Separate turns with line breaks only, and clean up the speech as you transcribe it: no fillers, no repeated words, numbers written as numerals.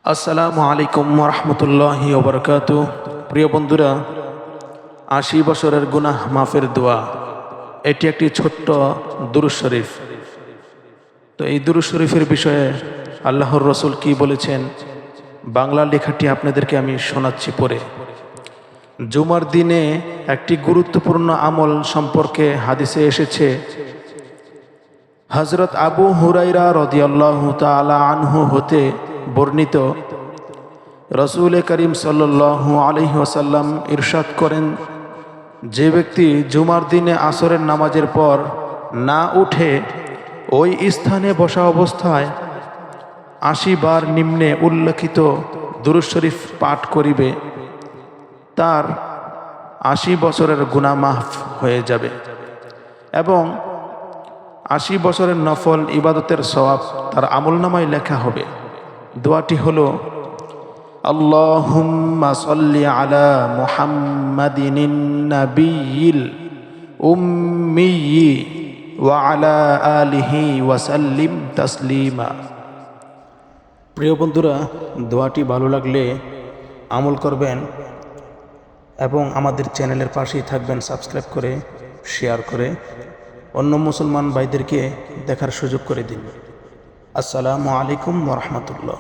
আসসালামু আলাইকুম ওরহমতুল্লাহি ওবরকাতুহ। প্রিয় বন্ধুরা, ৮০ বছরের গুনাহ মাফের দোয়া, এটি একটি ছোট্ট দুরূদ শরীফ। তো এই দুরূদ শরীফের বিষয়ে আল্লাহর রসুল কি বলেছেন, বাংলা লেখাটি আপনাদেরকে আমি শোনাচ্ছি পড়ে। জুমার দিনে একটি গুরুত্বপূর্ণ আমল সম্পর্কে হাদিসে এসেছে। হযরত আবু হুরায়রা রাদিয়াল্লাহু তাআলা আনহু হতে বর্ণিত, রসুল করিম সাল্লাল্লাহু আলাইহি ওয়াসাল্লাম ইরশাদ করেন, যে ব্যক্তি জুমার দিনে আসরের নামাজের পর না উঠে ওই স্থানে বসা অবস্থায় ৮০ বার নিম্নে উল্লেখিত দুরূদ শরীফ পাঠ করিবে, তার ৮০ বছরের গুনাহ মাফ হয়ে যাবে এবং ৮০ বছরের নফল ইবাদতের সওয়াব তার আমলনামায় লেখা হবে। দোয়াটি হলো, আল্লাহুম্মা সাল্লি আলা মুহাম্মাদিনিন নাবিয়্যিল উম্মিয়্যি ওয়া আলা আলিহি ওয়া সাল্লিম তাসলিমা। প্রিয় বন্ধুরা, দোয়াটি ভালো লাগলে আমল করবেন এবং আমাদের চ্যানেলের পাশেই থাকবেন, সাবস্ক্রাইব করে শেয়ার করে অন্য মুসলমান ভাইদেরকে দেখার সুযোগ করে দিন। আসসালামু আলাইকুম ওয়া রাহমাতুল্লাহ।